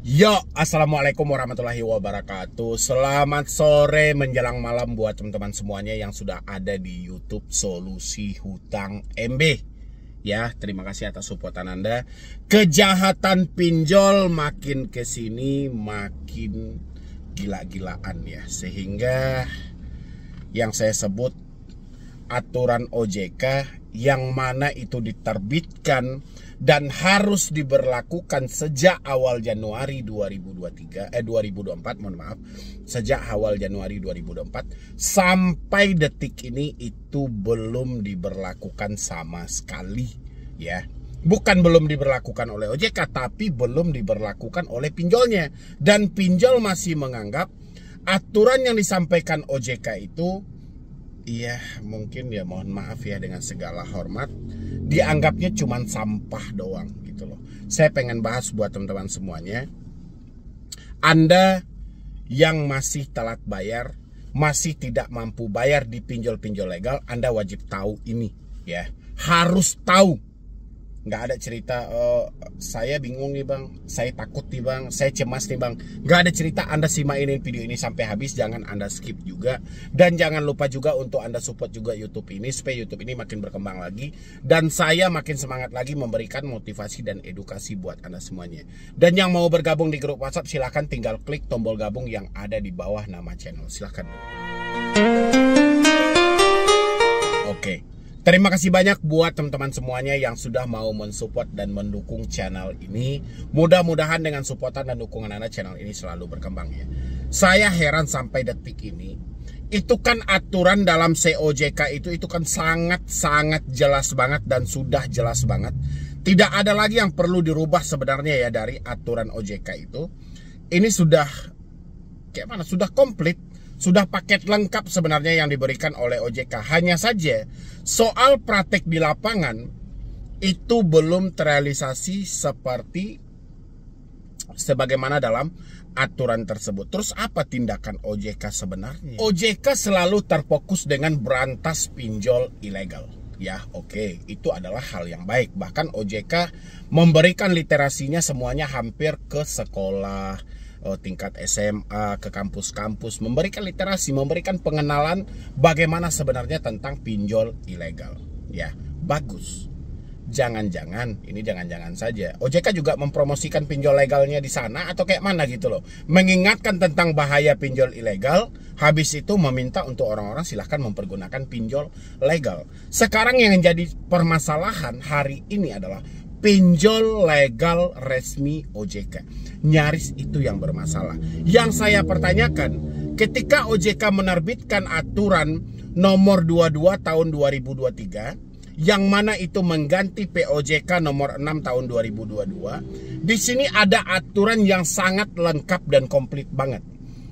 Yo, assalamualaikum warahmatullahi wabarakatuh. Selamat sore menjelang malam buat teman-teman semuanya yang sudah ada di YouTube Solusi Hutang MB. Ya, terima kasih atas supportan Anda. Kejahatan pinjol makin kesini makin gila-gilaan ya, sehingga yang saya sebut aturan OJK yang mana itu diterbitkan dan harus diberlakukan sejak awal Januari 2024, sejak awal Januari 2024 sampai detik ini itu belum diberlakukan sama sekali ya. Bukan belum diberlakukan oleh OJK, tapi belum diberlakukan oleh pinjolnya, dan pinjol masih menganggap aturan yang disampaikan OJK itu, iya, mungkin ya, mohon maaf ya dengan segala hormat, dianggapnya cuman sampah doang gitu loh. Saya pengen bahas buat teman-teman semuanya. Anda yang masih telat bayar, masih tidak mampu bayar di pinjol-pinjol legal, Anda wajib tahu ini ya. Harus tahu. Nggak ada cerita, saya bingung nih bang, saya takut nih bang, saya cemas nih bang. Nggak ada cerita. Anda simak ini video ini sampai habis, jangan Anda skip juga. Dan jangan lupa juga untuk Anda support juga YouTube ini, supaya YouTube ini makin berkembang lagi, dan saya makin semangat lagi memberikan motivasi dan edukasi buat Anda semuanya. Dan yang mau bergabung di grup WhatsApp, silahkan tinggal klik tombol gabung yang ada di bawah nama channel. Silahkan. Oke. Terima kasih banyak buat teman-teman semuanya yang sudah mau mensupport dan mendukung channel ini. Mudah-mudahan dengan supportan dan dukungan Anda, channel ini selalu berkembang ya. Saya heran sampai detik ini, itu kan aturan dalam COJK itu kan sangat-sangat jelas banget dan sudah jelas banget. Tidak ada lagi yang perlu dirubah sebenarnya ya dari aturan OJK itu. Ini sudah kayak mana? Sudah komplit. Sudah paket lengkap sebenarnya yang diberikan oleh OJK. Hanya saja soal praktek di lapangan itu belum terrealisasi seperti sebagaimana dalam aturan tersebut. Terus apa tindakan OJK sebenarnya? OJK selalu terfokus dengan berantas pinjol ilegal. Ya, oke, itu adalah hal yang baik. Bahkan OJK memberikan literasinya semuanya hampir ke sekolah, tingkat SMA, ke kampus-kampus, memberikan literasi, memberikan pengenalan bagaimana sebenarnya tentang pinjol ilegal. Ya, bagus. Jangan-jangan, ini jangan-jangan saja, OJK juga mempromosikan pinjol legalnya di sana atau kayak mana gitu loh. Mengingatkan tentang bahaya pinjol ilegal, habis itu meminta untuk orang-orang silahkan mempergunakan pinjol legal. Sekarang yang menjadi permasalahan hari ini adalah pinjol legal resmi OJK. Nyaris itu yang bermasalah. Yang saya pertanyakan, ketika OJK menerbitkan aturan nomor 22 tahun 2023, yang mana itu mengganti POJK nomor 6 tahun 2022, di sini ada aturan yang sangat lengkap dan komplit banget.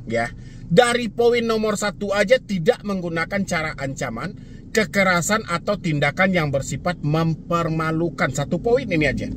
Ya, dari poin nomor 1 aja tidak menggunakan cara ancaman, kekerasan atau tindakan yang bersifat mempermalukan. Satu poin ini aja.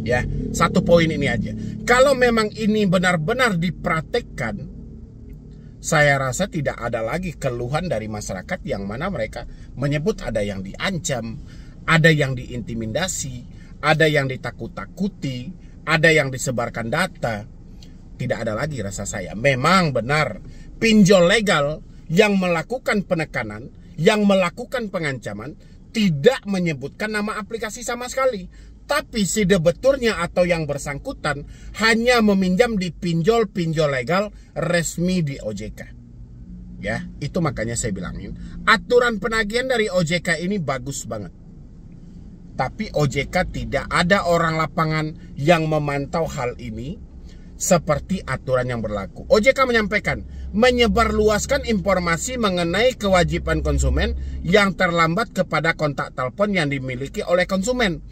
Ya, satu poin ini aja. Kalau memang ini benar-benar dipraktekkan, saya rasa tidak ada lagi keluhan dari masyarakat yang mana mereka menyebut ada yang diancam, ada yang diintimidasi, ada yang ditakut-takuti, ada yang disebarkan data. Tidak ada lagi rasa saya. Memang benar pinjol legal yang melakukan penekanan, yang melakukan pengancaman tidak menyebutkan nama aplikasi sama sekali. Tapi si debeturnya atau yang bersangkutan hanya meminjam di pinjol-pinjol legal resmi di OJK. Ya, itu makanya saya bilangin aturan penagihan dari OJK ini bagus banget. Tapi OJK tidak ada orang lapangan yang memantau hal ini seperti aturan yang berlaku. OJK menyampaikan menyebarluaskan informasi mengenai kewajiban konsumen yang terlambat kepada kontak telepon yang dimiliki oleh konsumen.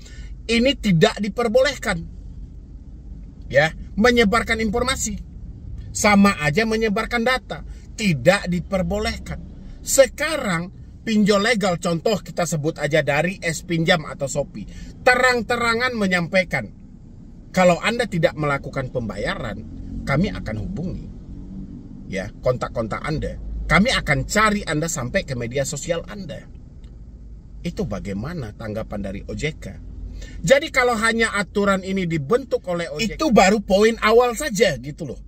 Ini tidak diperbolehkan. Ya, menyebarkan informasi sama aja menyebarkan data, tidak diperbolehkan. Sekarang pinjol legal, contoh kita sebut aja dari S-Pinjam atau Shopee, terang-terangan menyampaikan kalau Anda tidak melakukan pembayaran, kami akan hubungi ya kontak-kontak Anda. Kami akan cari Anda sampai ke media sosial Anda. Itu bagaimana tanggapan dari OJK? Jadi kalau hanya aturan ini dibentuk oleh OJK, itu baru poin awal saja gitu loh.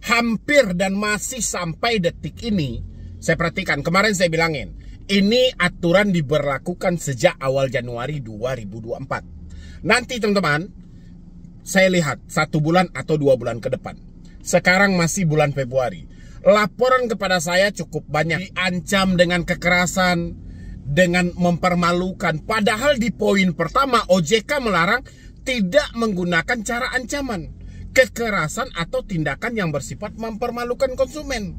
Hampir dan masih sampai detik ini, saya perhatikan, kemarin saya bilangin, ini aturan diberlakukan sejak awal Januari 2024. Nanti teman-teman, saya lihat 1 bulan atau 2 bulan ke depan. Sekarang masih bulan Februari. Laporan kepada saya cukup banyak. Diancam dengan kekerasan, dengan mempermalukan. Padahal di poin pertama OJK melarang tidak menggunakan cara ancaman, kekerasan atau tindakan yang bersifat mempermalukan konsumen.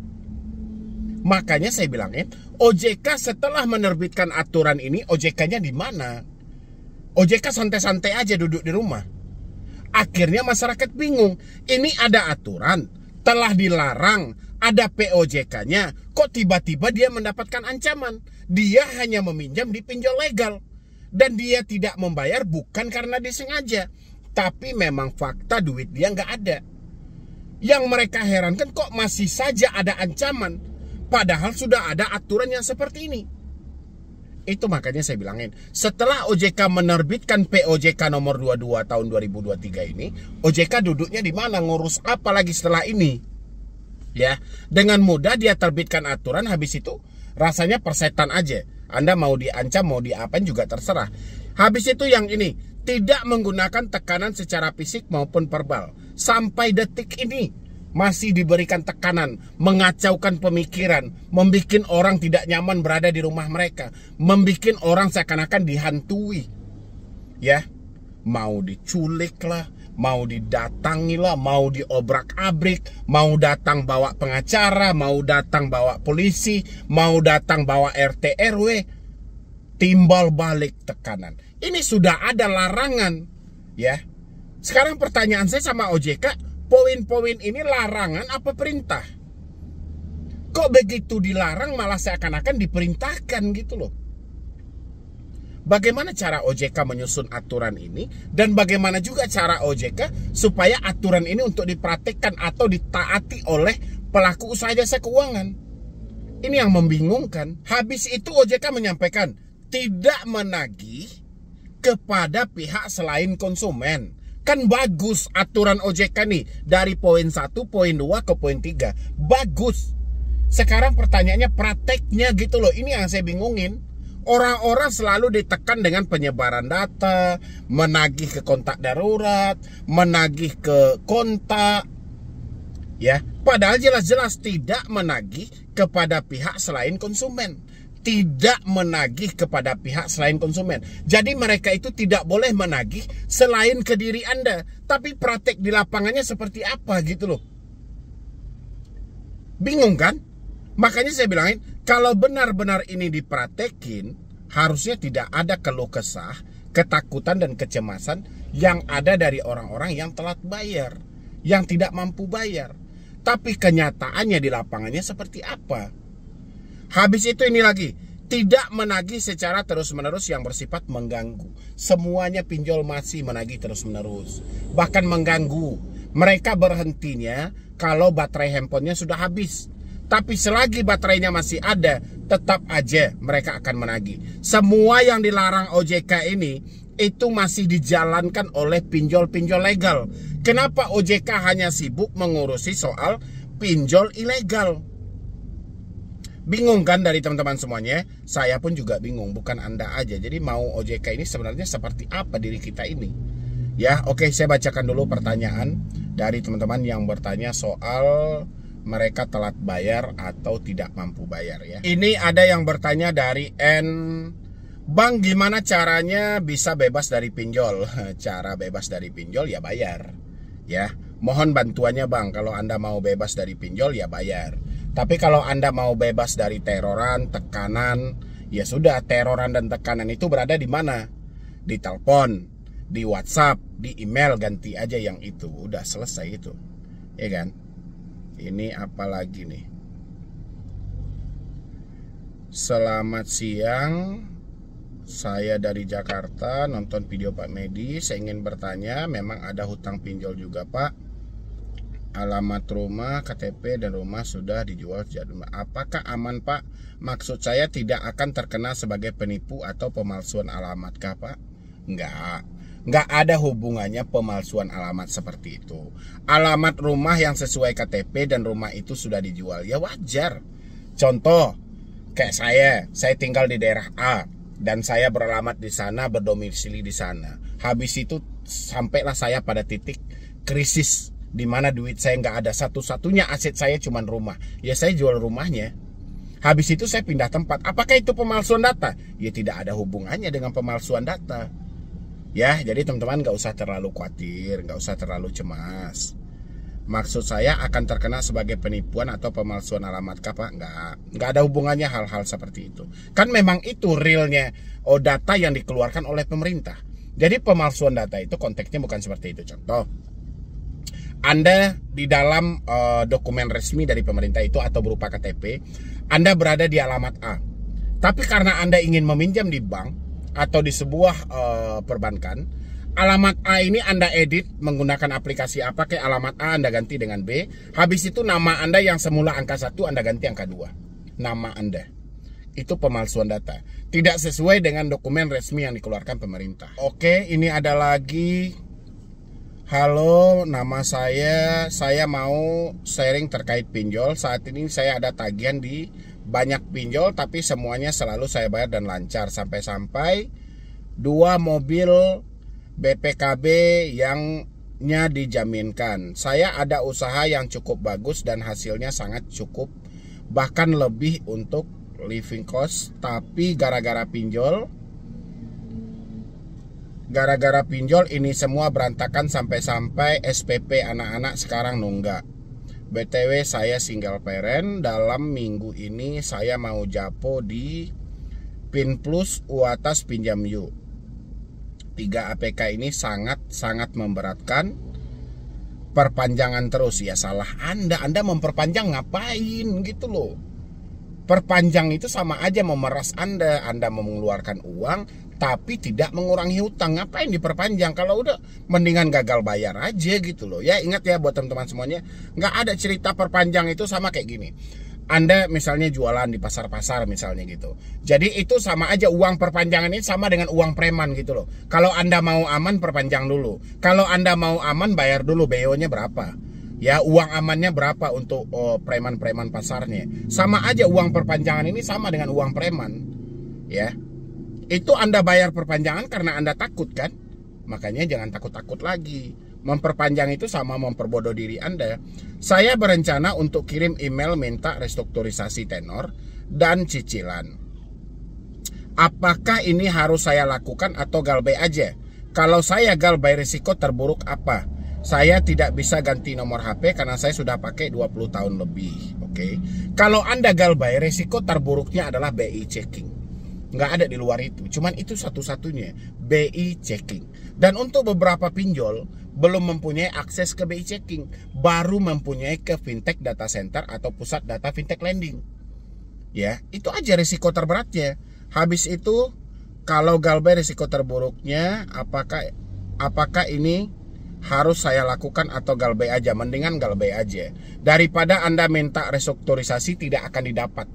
Makanya saya bilangin, OJK setelah menerbitkan aturan ini, OJK-nya di mana? OJK santai-santai aja duduk di rumah. Akhirnya masyarakat bingung. Ini ada aturan, telah dilarang, ada POJK-nya, kok tiba-tiba dia mendapatkan ancaman? Dia hanya meminjam di pinjol legal. Dan dia tidak membayar bukan karena disengaja, tapi memang fakta duit dia nggak ada. Yang mereka herankan, kok masih saja ada ancaman, padahal sudah ada aturan yang seperti ini. Itu makanya saya bilangin, setelah OJK menerbitkan POJK nomor 22 tahun 2023 ini, OJK duduknya di mana, ngurus apa lagi setelah ini? Ya, dengan mudah dia terbitkan aturan, habis itu rasanya persetan aja. Anda mau diancam, mau diapain juga terserah. Habis itu yang ini, tidak menggunakan tekanan secara fisik maupun verbal. Sampai detik ini masih diberikan tekanan, mengacaukan pemikiran, membuat orang tidak nyaman berada di rumah mereka, membuat orang seakan-akan dihantui. Ya, mau diculik lah, mau didatangi lah, mau diobrak-abrik, mau datang bawa pengacara, mau datang bawa polisi, mau datang bawa RT RW, timbal balik tekanan. Ini sudah ada larangan, ya. Sekarang pertanyaan saya sama OJK, poin-poin ini larangan apa perintah? Kok begitu dilarang malah seakan-akan diperintahkan gitu loh. Bagaimana cara OJK menyusun aturan ini, dan bagaimana juga cara OJK supaya aturan ini untuk dipraktikkan atau ditaati oleh pelaku usaha jasa keuangan? Ini yang membingungkan. Habis itu OJK menyampaikan tidak menagih kepada pihak selain konsumen. Kan bagus aturan OJK nih, dari poin 1, poin 2 ke poin 3. Bagus. Sekarang pertanyaannya prakteknya gitu loh. Ini yang saya bingungin. Orang-orang selalu ditekan dengan penyebaran data, menagih ke kontak darurat, menagih ke kontak, ya. Padahal jelas-jelas tidak menagih kepada pihak selain konsumen. Tidak menagih kepada pihak selain konsumen. Jadi mereka itu tidak boleh menagih selain ke diri Anda. Tapi praktek di lapangannya seperti apa gitu loh. Bingung kan? Makanya saya bilangin, kalau benar-benar ini dipraktekin, harusnya tidak ada keluh kesah, ketakutan dan kecemasan yang ada dari orang-orang yang telat bayar, yang tidak mampu bayar. Tapi kenyataannya di lapangannya seperti apa? Habis itu ini lagi, tidak menagih secara terus-menerus yang bersifat mengganggu. Semuanya pinjol masih menagih terus-menerus, bahkan mengganggu. Mereka berhentinya kalau baterai handphonenya sudah habis. Tapi selagi baterainya masih ada, tetap aja mereka akan menagih. Semua yang dilarang OJK ini, itu masih dijalankan oleh pinjol-pinjol legal. Kenapa OJK hanya sibuk mengurusi soal pinjol ilegal? Bingung kan dari teman-teman semuanya? Saya pun juga bingung, bukan Anda aja. Jadi mau OJK ini sebenarnya seperti apa diri kita ini? Ya, oke, saya bacakan dulu pertanyaan dari teman-teman yang bertanya soal mereka telat bayar atau tidak mampu bayar ya. Ini ada yang bertanya dari N. Bang, gimana caranya bisa bebas dari pinjol? Cara bebas dari pinjol ya bayar. Ya, mohon bantuannya Bang. Kalau Anda mau bebas dari pinjol ya bayar. Tapi kalau Anda mau bebas dari teroran, tekanan, ya sudah, teroran dan tekanan itu berada di mana? Di telepon, di WhatsApp, di email, ganti aja yang itu. Udah selesai itu. Ya kan? Ini apa lagi nih? Selamat siang, saya dari Jakarta, nonton video Pak Medi. Saya ingin bertanya, memang ada hutang pinjol juga Pak? Alamat rumah, KTP dan rumah sudah dijual. Apakah aman Pak? Maksud saya tidak akan terkena sebagai penipu atau pemalsuan alamatkah Pak? Enggak. Nggak ada hubungannya pemalsuan alamat seperti itu. Alamat rumah yang sesuai KTP dan rumah itu sudah dijual, ya wajar. Contoh, kayak saya tinggal di daerah A dan saya beralamat di sana, berdomisili di sana. Habis itu sampailah saya pada titik krisis di mana duit saya nggak ada, satu-satunya aset saya cuma rumah. Ya saya jual rumahnya. Habis itu saya pindah tempat. Apakah itu pemalsuan data? Ya tidak ada hubungannya dengan pemalsuan data. Ya, jadi teman-teman nggak usah terlalu khawatir, nggak usah terlalu cemas. Maksud saya akan terkena sebagai penipuan atau pemalsuan alamat kah, Pak? Nggak ada hubungannya hal-hal seperti itu. Kan memang itu realnya data yang dikeluarkan oleh pemerintah. Jadi pemalsuan data itu konteksnya bukan seperti itu. Contoh, Anda di dalam dokumen resmi dari pemerintah itu atau berupa KTP, Anda berada di alamat A. Tapi karena Anda ingin meminjam di bank atau di sebuah perbankan, alamat A ini Anda edit menggunakan aplikasi apa, kayak alamat A Anda ganti dengan B. Habis itu nama Anda yang semula angka 1 Anda ganti angka 2. Nama Anda. Itu pemalsuan data. Tidak sesuai dengan dokumen resmi yang dikeluarkan pemerintah. Oke, ini ada lagi. Halo, nama saya mau sharing terkait pinjol. Saat ini saya ada tagihan di banyak pinjol, tapi semuanya selalu saya bayar dan lancar. Sampai-sampai 2 mobil BPKB yangnya dijaminkan. Saya ada usaha yang cukup bagus dan hasilnya sangat cukup, bahkan lebih untuk living cost. Tapi gara-gara pinjol ini semua berantakan, sampai-sampai SPP anak-anak sekarang nunggak. BTW saya single parent. Dalam minggu ini saya mau japo di PIN Plus UATAS pinjam yuk. 3 APK ini sangat memberatkan. Perpanjangan terus. Ya salah Anda memperpanjang ngapain gitu loh. Perpanjang itu sama aja memeras Anda mengeluarkan uang tapi tidak mengurangi hutang. Ngapain diperpanjang? Kalau udah mendingan gagal bayar aja gitu loh. Ya ingat ya buat teman-teman semuanya, nggak ada cerita perpanjang itu sama kayak gini. Anda misalnya jualan di pasar-pasar misalnya gitu. Jadi itu sama aja, uang perpanjangan ini sama dengan uang preman gitu loh. Kalau Anda mau aman perpanjang dulu. Kalau Anda mau aman bayar dulu BO-nya berapa. Ya uang amannya berapa untuk preman-preman pasarnya. Sama aja uang perpanjangan ini sama dengan uang preman. Ya. Itu Anda bayar perpanjangan karena Anda takut kan? Makanya jangan takut-takut lagi. Memperpanjang itu sama memperbodoh diri Anda. Saya berencana untuk kirim email minta restrukturisasi tenor dan cicilan. Apakah ini harus saya lakukan atau galbay aja? Kalau saya galbay, risiko terburuk apa? Saya tidak bisa ganti nomor HP karena saya sudah pakai 20 tahun lebih. Oke. Kalau Anda galbay, risiko terburuknya adalah BI checking. Nggak ada di luar itu, cuman itu satu-satunya, BI checking. Dan untuk beberapa pinjol belum mempunyai akses ke BI checking, baru mempunyai ke fintech data center atau pusat data fintech lending. Ya, itu aja risiko terberatnya. Habis itu kalau galbay risiko terburuknya, apakah ini harus saya lakukan atau galbay aja? Mendingan galbay aja daripada Anda minta restrukturisasi tidak akan didapat.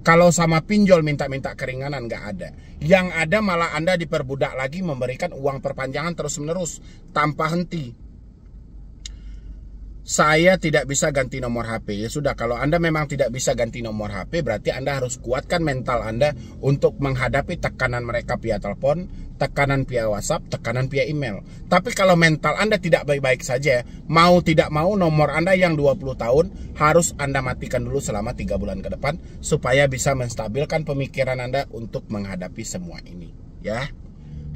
Kalau sama pinjol minta-minta keringanan nggak ada. Yang ada malah Anda diperbudak lagi memberikan uang perpanjangan terus-menerus tanpa henti. Saya tidak bisa ganti nomor HP. Ya sudah, kalau Anda memang tidak bisa ganti nomor HP, berarti Anda harus kuatkan mental Anda untuk menghadapi tekanan mereka via telepon, tekanan via WhatsApp, tekanan via email. Tapi kalau mental Anda tidak baik-baik saja, mau tidak mau nomor Anda yang 20 tahun harus Anda matikan dulu selama 3 bulan ke depan supaya bisa menstabilkan pemikiran Anda untuk menghadapi semua ini, ya.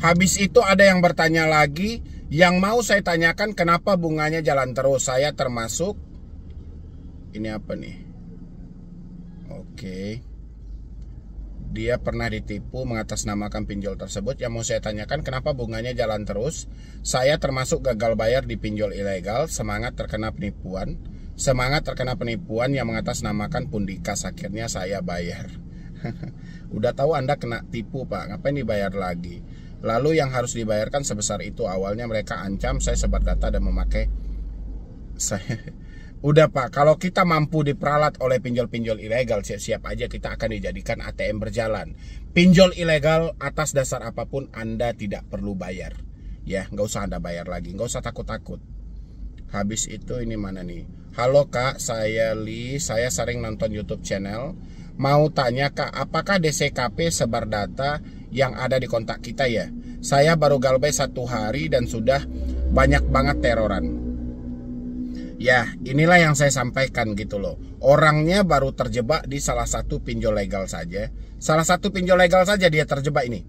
Habis itu ada yang bertanya lagi, yang mau saya tanyakan kenapa bunganya jalan terus. Saya termasuk, ini apa nih? Oke. Dia pernah ditipu mengatasnamakan pinjol tersebut. Yang mau saya tanyakan kenapa bunganya jalan terus. Saya termasuk gagal bayar di pinjol ilegal, semangat terkena penipuan yang mengatasnamakan Pundikas. Akhirnya saya bayar. Udah tahu Anda kena tipu Pak, ngapain dibayar lagi? Lalu yang harus dibayarkan sebesar itu. Awalnya mereka ancam saya sebar data dan memakai saya. Udah Pak, kalau kita mampu diperalat oleh pinjol-pinjol ilegal, siap-siap aja kita akan dijadikan ATM berjalan. Pinjol ilegal atas dasar apapun Anda tidak perlu bayar. Ya, nggak usah Anda bayar lagi, nggak usah takut-takut. Habis itu ini mana nih? Halo Kak, saya Li, saya sering nonton YouTube channel. Mau tanya Kak, apakah DCKP sebar data yang ada di kontak kita ya? Saya baru galbay 1 hari dan sudah banyak banget teroran. Ya, inilah yang saya sampaikan gitu loh. Orangnya baru terjebak di salah satu pinjol legal saja. Salah satu pinjol legal saja dia terjebak ini.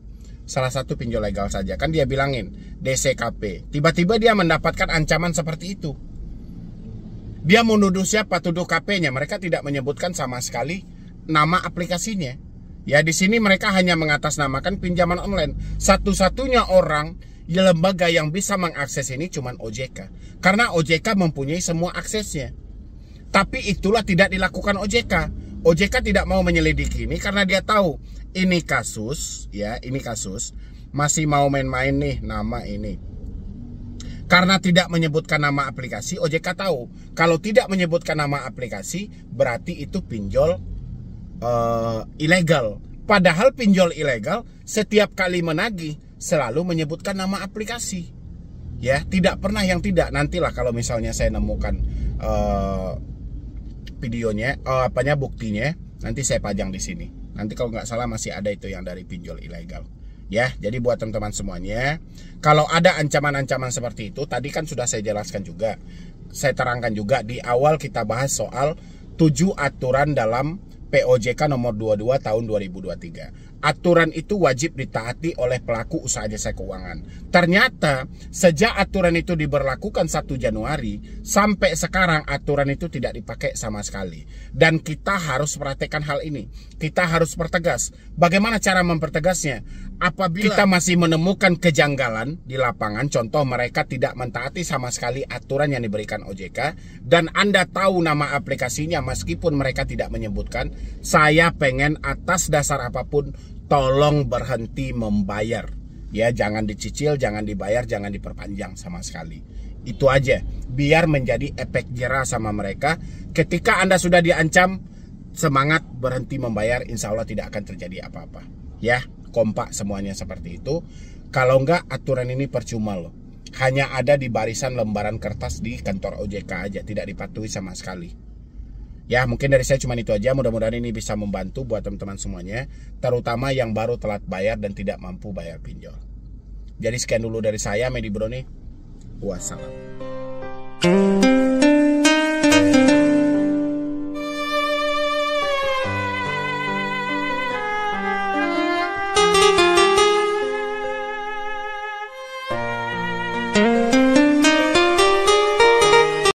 Salah satu pinjol legal saja. Kan dia bilangin DCKP. Tiba-tiba dia mendapatkan ancaman seperti itu. Dia menuduh siapa? Tuduh KP-nya. Mereka tidak menyebutkan sama sekali nama aplikasinya. Ya, di sini mereka hanya mengatasnamakan pinjaman online. Satu-satunya orang lembaga yang bisa mengakses ini cuman OJK. Karena OJK mempunyai semua aksesnya. Tapi itulah tidak dilakukan OJK. OJK tidak mau menyelidiki ini karena dia tahu ini kasus, ya, ini kasus masih mau main-main nih nama ini. Karena tidak menyebutkan nama aplikasi, OJK tahu kalau tidak menyebutkan nama aplikasi berarti itu pinjol ilegal. Padahal pinjol ilegal setiap kali menagih selalu menyebutkan nama aplikasi. Ya, tidak pernah yang tidak. Nantilah kalau misalnya saya nemukan videonya, buktinya, nanti saya pajang di sini. Nanti kalau nggak salah masih ada itu yang dari pinjol ilegal. Ya, jadi buat teman-teman semuanya, kalau ada ancaman-ancaman seperti itu, tadi kan sudah saya jelaskan juga. Saya terangkan juga di awal kita bahas soal 7 aturan dalam POJK nomor 22 tahun 2023. Aturan itu wajib ditaati oleh pelaku usaha jasa keuangan. Ternyata sejak aturan itu diberlakukan 1 Januari sampai sekarang aturan itu tidak dipakai sama sekali. Dan kita harus perhatikan hal ini. Kita harus pertegas. Bagaimana cara mempertegasnya? Apabila kita masih menemukan kejanggalan di lapangan, contoh mereka tidak mentaati sama sekali aturan yang diberikan OJK, dan Anda tahu nama aplikasinya meskipun mereka tidak menyebutkan, saya pengen atas dasar apapun tolong berhenti membayar. Ya, jangan dicicil, jangan dibayar, jangan diperpanjang sama sekali. Itu aja, biar menjadi efek jerah sama mereka. Ketika Anda sudah diancam, semangat berhenti membayar, insya Allah tidak akan terjadi apa-apa. Ya, kompak semuanya seperti itu. Kalau enggak, aturan ini percuma loh. Hanya ada di barisan lembaran kertas di kantor OJK aja, tidak dipatuhi sama sekali. Ya, mungkin dari saya cuma itu aja. Mudah-mudahan ini bisa membantu buat teman-teman semuanya, terutama yang baru telat bayar dan tidak mampu bayar pinjol. Jadi sekian dulu dari saya, Medi Bro nih. Wassalam.